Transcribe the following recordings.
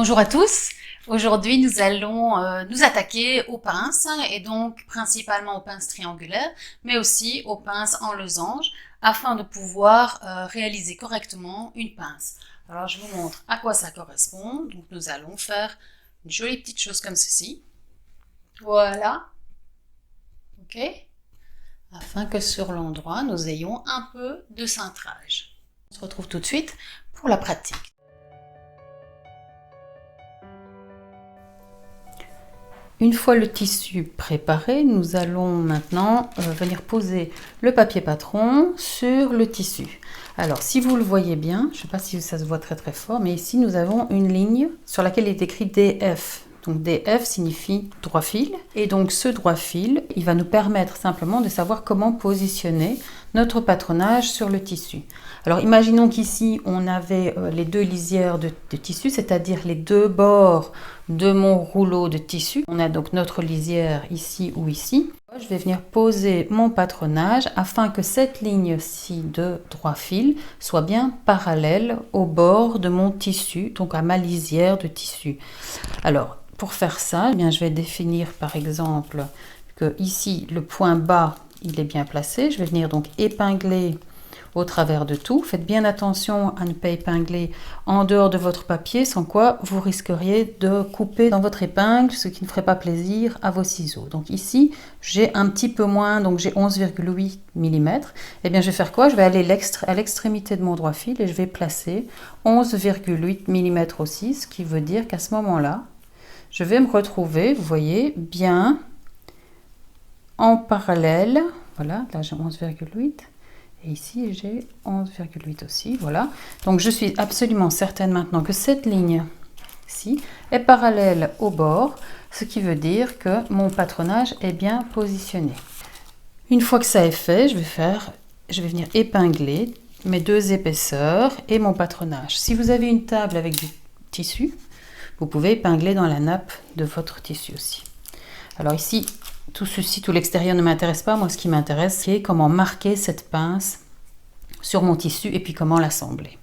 Bonjour à tous. Aujourd'hui, nous allons nous attaquer aux pinces et donc principalement aux pinces triangulaires, mais aussi aux pinces en losange afin de pouvoir réaliser correctement une pince. Alors, je vous montre à quoi ça correspond. Donc, nous allons faire une jolie petite chose comme ceci. Voilà. OK? Afin que sur l'endroit, nous ayons un peu de cintrage. On se retrouve tout de suite pour la pratique. Une fois le tissu préparé, nous allons maintenant venir poser le papier patron sur le tissu. Alors, si vous le voyez bien, je ne sais pas si ça se voit très fort, mais ici nous avons une ligne sur laquelle il est écrit DF. Donc DF signifie droit fil. Et donc ce droit fil, il va nous permettre simplement de savoir comment positionner notre patronage sur le tissu. Alors imaginons qu'ici on avait les deux lisières de tissu, c'est-à-dire les deux bords de mon rouleau de tissu. On a donc notre lisière ici ou ici. Je vais venir poser mon patronage afin que cette ligne-ci de droit fil soit bien parallèle au bord de mon tissu, donc à ma lisière de tissu. Alors, pour faire ça, eh bien, je vais définir par exemple que ici le point bas il est bien placé. Je vais venir donc épingler au travers de tout. Faites bien attention à ne pas épingler en dehors de votre papier, sans quoi vous risqueriez de couper dans votre épingle, ce qui ne ferait pas plaisir à vos ciseaux. Donc ici, j'ai un petit peu moins, donc j'ai 11,8 mm. Eh bien, je vais faire quoi? Je vais aller à l'extrémité de mon droit fil et je vais placer 11,8 mm aussi, ce qui veut dire qu'à ce moment-là, je vais me retrouver, vous voyez, bien en parallèle. Voilà, là j'ai 11,8. Et ici, j'ai 11,8 aussi, voilà. Donc, je suis absolument certaine maintenant que cette ligne-ci est parallèle au bord, ce qui veut dire que mon patronage est bien positionné. Une fois que ça est fait, je vais venir épingler mes deux épaisseurs et mon patronage. Si vous avez une table avec du tissu, vous pouvez épingler dans la nappe de votre tissu aussi. Alors ici, tout l'extérieur ne m'intéresse pas. Moi, ce qui m'intéresse, c'est comment marquer cette pince sur mon tissu et puis comment l'assembler.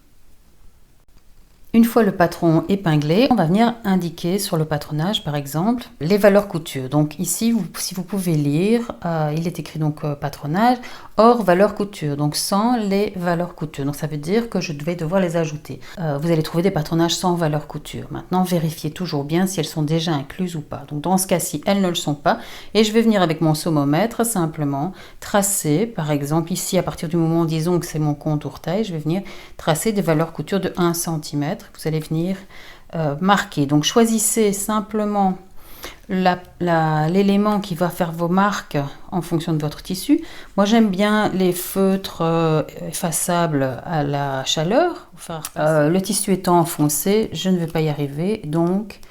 Une fois le patron épinglé, on va venir indiquer sur le patronage, par exemple, les valeurs couture. Donc ici, si vous pouvez lire, il est écrit donc patronage hors valeur couture, donc sans les valeurs couture. Donc ça veut dire que je vais devoir les ajouter. Vous allez trouver des patronages sans valeur couture. Maintenant, vérifiez toujours bien si elles sont déjà incluses ou pas. Donc dans ce cas-ci, elles ne le sont pas. Et je vais venir avec mon sommomètre simplement tracer, par exemple ici, à partir du moment, disons que c'est mon contour taille, je vais venir tracer des valeurs couture de 1 cm. Vous allez venir marquer. Donc choisissez simplement l'élément qui va faire vos marques en fonction de votre tissu. Moi j'aime bien les feutres effaçables à la chaleur. Le tissu étant enfoncé, je ne vais pas y arriver, donc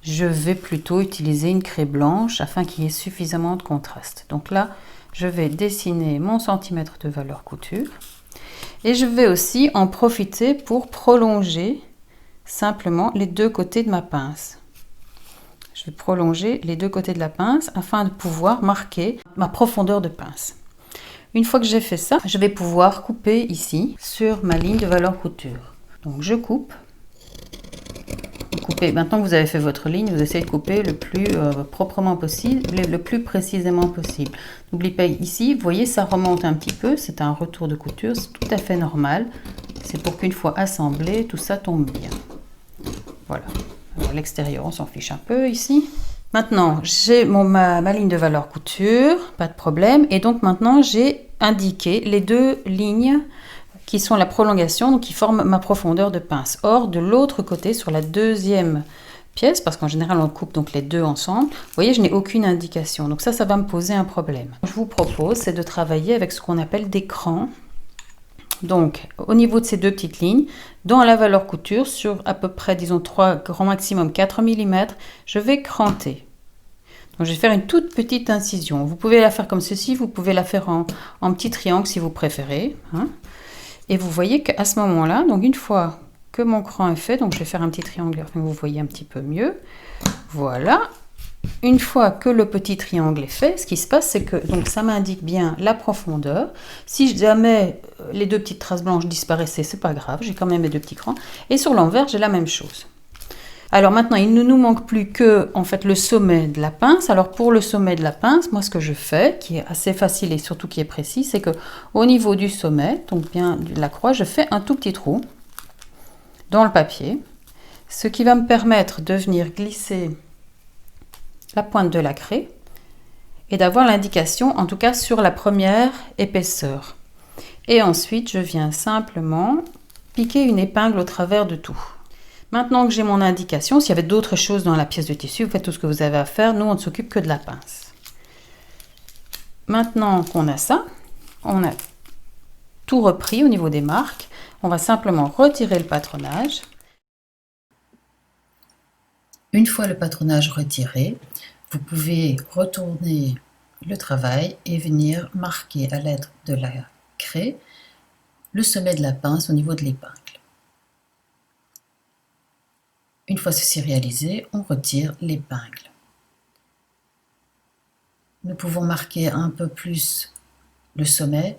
je vais plutôt utiliser une craie blanche afin qu'il y ait suffisamment de contraste. Donc là, je vais dessiner mon centimètre de valeur couture. Et je vais aussi en profiter pour prolonger simplement les deux côtés de ma pince. Je vais prolonger les deux côtés de la pince afin de pouvoir marquer ma profondeur de pince. Une fois que j'ai fait ça, je vais pouvoir couper ici sur ma ligne de valeur couture. Donc je coupe. Maintenant que vous avez fait votre ligne, vous essayez de couper le plus proprement possible, le plus précisément possible. N'oubliez pas ici, vous voyez, ça remonte un petit peu, c'est un retour de couture, c'est tout à fait normal. C'est pour qu'une fois assemblé, tout ça tombe bien. Voilà. À l'extérieur, on s'en fiche un peu ici. Maintenant, j'ai ma ligne de valeur couture, pas de problème. Et donc maintenant, j'ai indiqué les deux lignes qui sont la prolongation, donc qui forment ma profondeur de pince. Or, de l'autre côté, sur la deuxième pièce, parce qu'en général on coupe donc les deux ensemble, vous voyez, je n'ai aucune indication. Donc ça va me poser un problème. Je vous propose, c'est de travailler avec ce qu'on appelle des crans. Donc, au niveau de ces deux petites lignes, dans la valeur couture, sur à peu près, disons, 3, grand maximum 4 mm, je vais cranter. Donc, je vais faire une toute petite incision. Vous pouvez la faire comme ceci, vous pouvez la faire en petit triangle si vous préférez, hein. Et vous voyez qu'à ce moment-là, donc une fois que mon cran est fait, donc je vais faire un petit triangle afin que vous voyez un petit peu mieux. Voilà. Une fois que le petit triangle est fait, ce qui se passe, c'est que donc ça m'indique bien la profondeur. Si jamais les deux petites traces blanches disparaissaient, c'est pas grave, j'ai quand même mes deux petits crans. Et sur l'envers, j'ai la même chose. Alors maintenant, il ne nous manque plus que en fait le sommet de la pince. Alors pour le sommet de la pince, moi ce que je fais, qui est assez facile et surtout qui est précis, c'est que au niveau du sommet, donc bien de la croix, je fais un tout petit trou dans le papier, ce qui va me permettre de venir glisser la pointe de la craie et d'avoir l'indication, en tout cas sur la première épaisseur. Et ensuite, je viens simplement piquer une épingle au travers de tout. Maintenant que j'ai mon indication, s'il y avait d'autres choses dans la pièce de tissu, vous faites tout ce que vous avez à faire. Nous, on ne s'occupe que de la pince. Maintenant qu'on a ça, on a tout repris au niveau des marques. On va simplement retirer le patronage. Une fois le patronage retiré, vous pouvez retourner le travail et venir marquer à l'aide de la craie le sommet de la pince au niveau de l'épingle. Une fois ceci réalisé, on retire l'épingle. Nous pouvons marquer un peu plus le sommet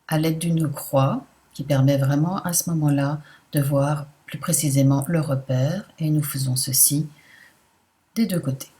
à l'aide d'une croix qui permet vraiment à ce moment-là de voir plus précisément le repère, et nous faisons ceci des deux côtés.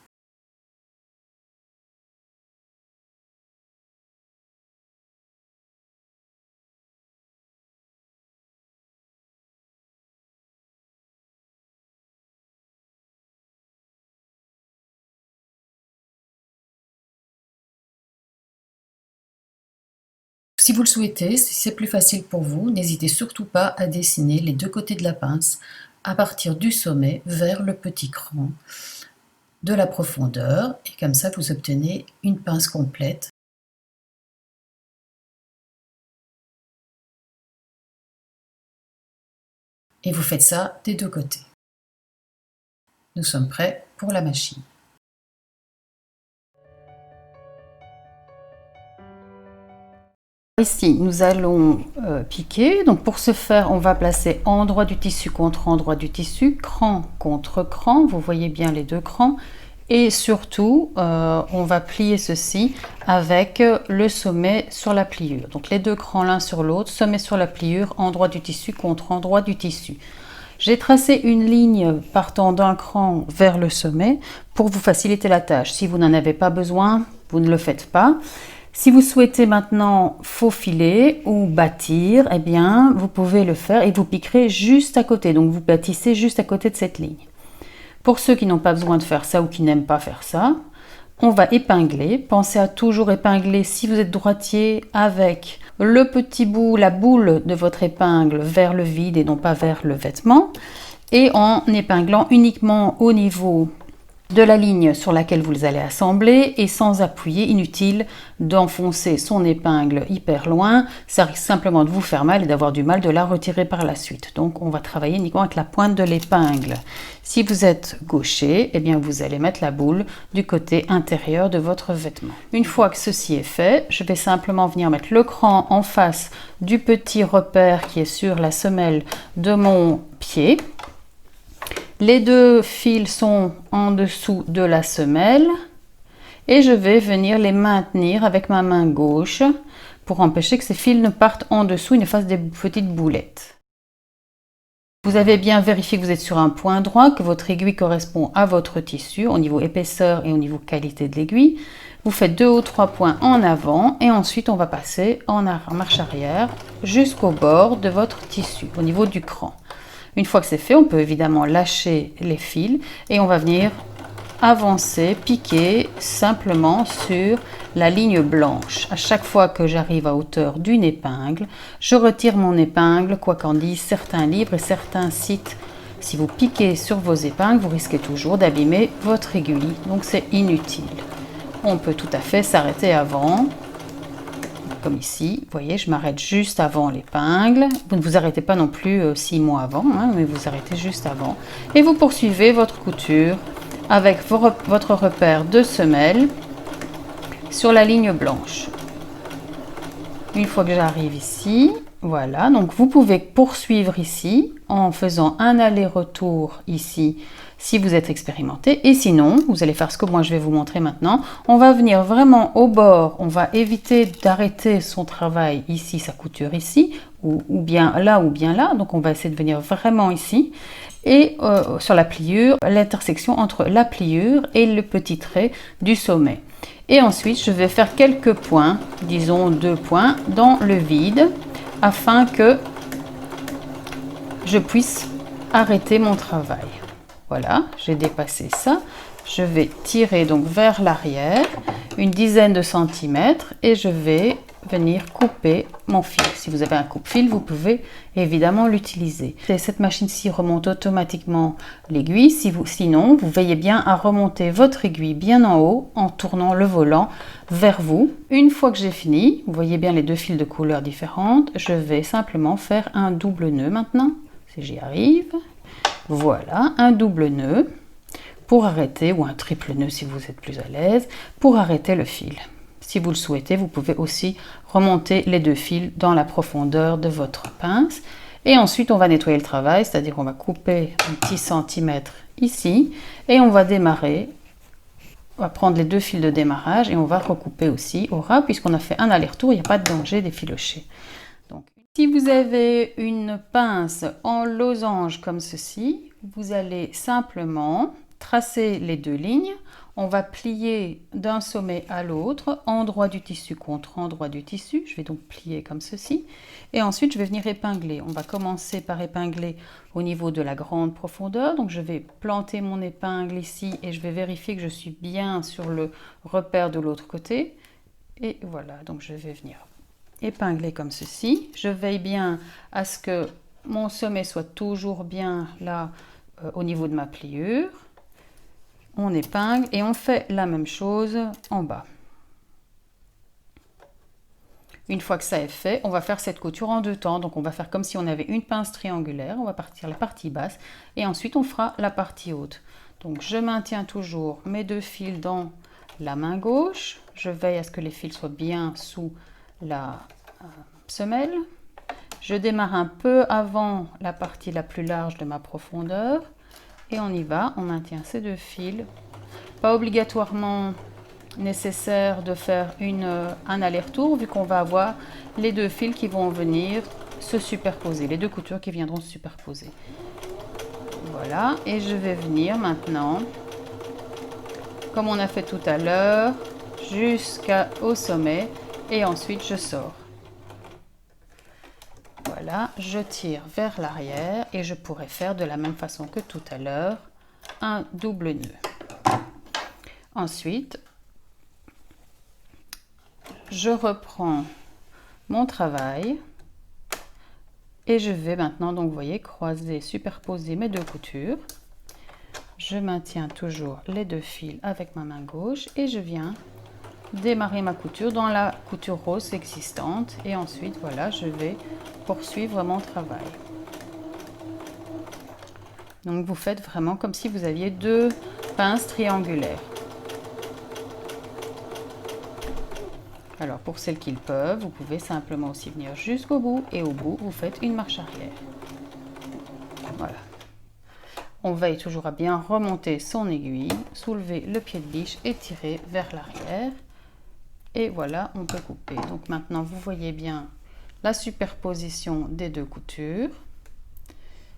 Si vous le souhaitez, si c'est plus facile pour vous, n'hésitez surtout pas à dessiner les deux côtés de la pince à partir du sommet vers le petit cran de la profondeur, et comme ça vous obtenez une pince complète. Et vous faites ça des deux côtés. Nous sommes prêts pour la machine. Ici, nous allons piquer. Donc pour ce faire, on va placer endroit du tissu contre endroit du tissu, cran contre cran. Vous voyez bien les deux crans. Et surtout, on va plier ceci avec le sommet sur la pliure. Donc les deux crans l'un sur l'autre, sommet sur la pliure, endroit du tissu contre endroit du tissu. J'ai tracé une ligne partant d'un cran vers le sommet pour vous faciliter la tâche. Si vous n'en avez pas besoin, vous ne le faites pas. Si vous souhaitez maintenant faufiler ou bâtir, eh bien, vous pouvez le faire et vous piquerez juste à côté. Donc, vous bâtissez juste à côté de cette ligne. Pour ceux qui n'ont pas besoin de faire ça ou qui n'aiment pas faire ça, on va épingler. Pensez à toujours épingler si vous êtes droitier avec le petit bout, la boule de votre épingle vers le vide et non pas vers le vêtement. Et en épinglant uniquement au niveau de la ligne sur laquelle vous allez assembler et sans appuyer, inutile d'enfoncer son épingle hyper loin, ça risque simplement de vous faire mal et d'avoir du mal de la retirer par la suite. Donc on va travailler uniquement avec la pointe de l'épingle. Si vous êtes gaucher, eh bien vous allez mettre la boule du côté intérieur de votre vêtement. Une fois que ceci est fait, je vais simplement venir mettre le cran en face du petit repère qui est sur la semelle de mon pied. Les deux fils sont en dessous de la semelle et je vais venir les maintenir avec ma main gauche pour empêcher que ces fils ne partent en dessous et ne fassent des petites boulettes. Vous avez bien vérifié que vous êtes sur un point droit, que votre aiguille correspond à votre tissu au niveau épaisseur et au niveau qualité de l'aiguille. Vous faites 2 ou 3 points en avant et ensuite on va passer en marche arrière jusqu'au bord de votre tissu, au niveau du cran. Une fois que c'est fait, on peut évidemment lâcher les fils et on va venir avancer, piquer simplement sur la ligne blanche. À chaque fois que j'arrive à hauteur d'une épingle, je retire mon épingle, quoi qu'en disent certains livres et certains sites. Si vous piquez sur vos épingles, vous risquez toujours d'abîmer votre aiguille, donc c'est inutile. On peut tout à fait s'arrêter avant. Comme ici, vous voyez, je m'arrête juste avant l'épingle. Vous ne vous arrêtez pas non plus 6 mois avant, hein, mais vous arrêtez juste avant. Et vous poursuivez votre couture avec votre repère de semelle sur la ligne blanche. Une fois que j'arrive ici, Voilà, donc vous pouvez poursuivre ici en faisant un aller-retour ici si vous êtes expérimenté, et sinon vous allez faire ce que moi je vais vous montrer maintenant. On va venir vraiment au bord, on va éviter d'arrêter son travail ici, sa couture ici, ou bien là, donc on va essayer de venir vraiment ici, et sur la pliure, l'intersection entre la pliure et le petit trait du sommet. Et ensuite je vais faire quelques points, disons 2 points, dans le vide, afin que je puisse arrêter mon travail. Voilà, j'ai dépassé ça. Je vais tirer donc vers l'arrière une dizaine de centimètres et je vais venir couper mon fil. Si vous avez un coupe-fil, vous pouvez évidemment l'utiliser. Cette machine-ci remonte automatiquement l'aiguille. Sinon, vous veillez bien à remonter votre aiguille bien en haut en tournant le volant vers vous. Une fois que j'ai fini, vous voyez bien les 2 fils de couleurs différentes, je vais simplement faire un double nœud maintenant, si j'y arrive. Voilà, un double nœud pour arrêter, ou un triple nœud si vous êtes plus à l'aise, pour arrêter le fil. Si vous le souhaitez, vous pouvez aussi remonter les 2 fils dans la profondeur de votre pince. Et ensuite, on va nettoyer le travail, c'est-à-dire qu'on va couper un petit centimètre ici, et on va démarrer. On va prendre les 2 fils de démarrage et on va recouper aussi au ras, puisqu'on a fait un aller-retour, il n'y a pas de danger d'effilocher. Donc, si vous avez une pince en losange comme ceci, vous allez simplement tracer les 2 lignes. On va plier d'un sommet à l'autre, endroit du tissu contre endroit du tissu. Je vais donc plier comme ceci. Et ensuite, je vais venir épingler. On va commencer par épingler au niveau de la grande profondeur. Donc, je vais planter mon épingle ici et je vais vérifier que je suis bien sur le repère de l'autre côté. Et voilà, donc je vais venir épingler comme ceci. Je veille bien à ce que mon sommet soit toujours bien là au niveau de ma pliure. On épingle et on fait la même chose en bas. Une fois que ça est fait, on va faire cette couture en 2 temps. Donc on va faire comme si on avait une pince triangulaire. On va partir la partie basse et ensuite on fera la partie haute. Donc je maintiens toujours mes 2 fils dans la main gauche. Je veille à ce que les fils soient bien sous la semelle. Je démarre un peu avant la partie la plus large de ma profondeur. Et on y va, on maintient ces 2 fils. Pas obligatoirement nécessaire de faire un aller-retour, vu qu'on va avoir les 2 fils qui vont venir se superposer, les 2 coutures qui viendront se superposer. Voilà, et je vais venir maintenant, comme on a fait tout à l'heure, jusqu'au sommet, et ensuite je sors. Voilà, je tire vers l'arrière et je pourrais faire de la même façon que tout à l'heure un double nœud. Ensuite, je reprends mon travail et je vais maintenant, donc vous voyez, croiser, superposer mes 2 coutures. Je maintiens toujours les 2 fils avec ma main gauche et je viens démarrer ma couture dans la couture rose existante et ensuite voilà, je vais poursuivre mon travail. Donc vous faites vraiment comme si vous aviez 2 pinces triangulaires. Alors pour celles qui le peuvent, vous pouvez simplement aussi venir jusqu'au bout et au bout vous faites une marche arrière. Voilà. On veille toujours à bien remonter son aiguille, soulever le pied de biche et tirer vers l'arrière. Et voilà, on peut couper. Donc maintenant, vous voyez bien la superposition des 2 coutures.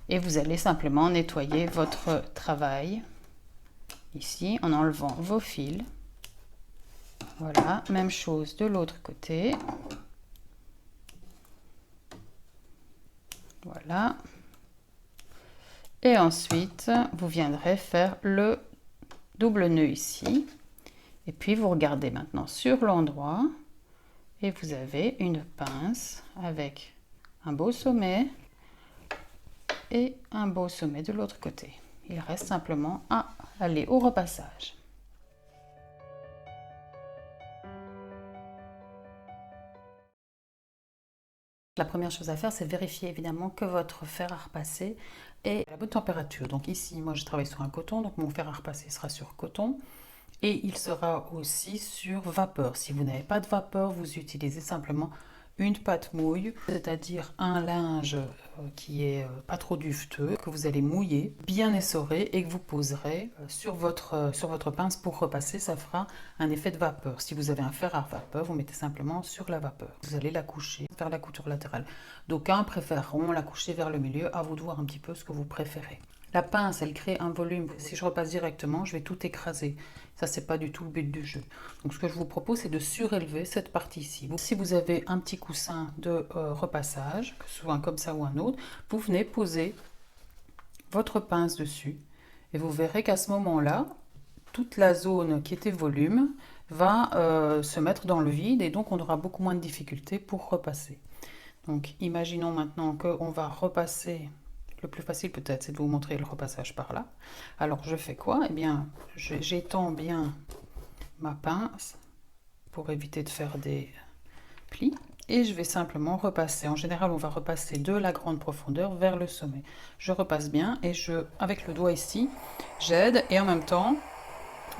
Et vous allez simplement nettoyer votre travail ici en enlevant vos fils. Voilà, même chose de l'autre côté. Voilà. Et ensuite, vous viendrez faire le double nœud ici. Et puis vous regardez maintenant sur l'endroit et vous avez une pince avec un beau sommet et un beau sommet de l'autre côté. Il reste simplement à aller au repassage. La première chose à faire, c'est vérifier évidemment que votre fer à repasser est à la bonne température. Donc ici, moi je travaille sur un coton, donc mon fer à repasser sera sur coton. Et il sera aussi sur vapeur. Si vous n'avez pas de vapeur, vous utilisez simplement une pâte mouille, c'est-à-dire un linge qui est pas trop duveteux, que vous allez mouiller, bien essorer et que vous poserez sur votre pince pour repasser. Ça fera un effet de vapeur. Si vous avez un fer à vapeur, vous mettez simplement sur la vapeur. Vous allez la coucher vers la couture latérale. D'aucuns préféreront la coucher vers le milieu, à vous de voir un petit peu ce que vous préférez. La pince, elle crée un volume. Si je repasse directement, je vais tout écraser. Ça, c'est pas du tout le but du jeu. Donc, ce que je vous propose, c'est de surélever cette partie-ci. Si vous avez un petit coussin de repassage, que ce soit comme ça ou un autre, vous venez poser votre pince dessus. Et vous verrez qu'à ce moment-là, toute la zone qui était volume va se mettre dans le vide et donc on aura beaucoup moins de difficultés pour repasser. Donc, imaginons maintenant qu'on va repasser. Le plus facile peut-être, c'est de vous montrer le repassage par là. Alors, je fais quoi? Eh bien, j'étends bien ma pince pour éviter de faire des plis. Et je vais simplement repasser. En général, on va repasser de la grande profondeur vers le sommet. Je repasse bien et avec le doigt ici, j'aide. Et en même temps,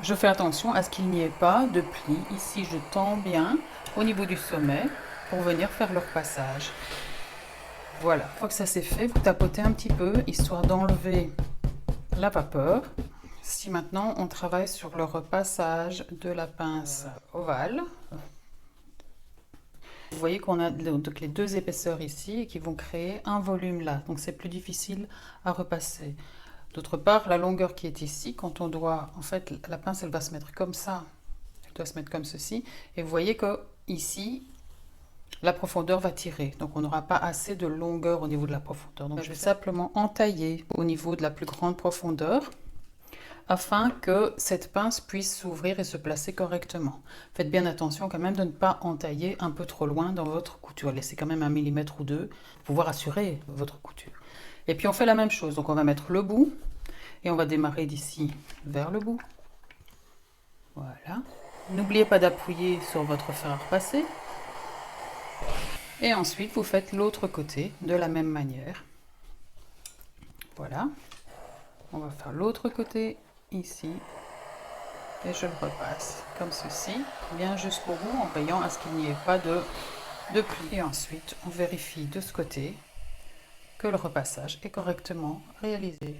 je fais attention à ce qu'il n'y ait pas de plis. Ici, je tends bien au niveau du sommet pour venir faire le repassage. Voilà, une fois que ça c'est fait, vous tapotez un petit peu, histoire d'enlever la vapeur. Si maintenant on travaille sur le repassage de la pince ovale, vous voyez qu'on a donc les deux épaisseurs ici qui vont créer un volume là, donc c'est plus difficile à repasser. D'autre part, la longueur qui est ici, quand on doit, en fait, la pince elle va se mettre comme ça, elle doit se mettre comme ceci, et vous voyez que ici, la profondeur va tirer, donc on n'aura pas assez de longueur au niveau de la profondeur. Donc je vais simplement entailler au niveau de la plus grande profondeur afin que cette pince puisse s'ouvrir et se placer correctement. Faites bien attention quand même de ne pas entailler un peu trop loin dans votre couture. Laissez quand même 1 mm ou 2 pour pouvoir assurer votre couture. Et puis on fait la même chose, donc on va mettre le bout et on va démarrer d'ici vers le bout. Voilà. N'oubliez pas d'appuyer sur votre fer à repasser. Et ensuite, vous faites l'autre côté de la même manière. Voilà. On va faire l'autre côté ici. Et je le repasse comme ceci, bien jusqu'au bout, en veillant à ce qu'il n'y ait pas de pli. Et ensuite, on vérifie de ce côté que le repassage est correctement réalisé.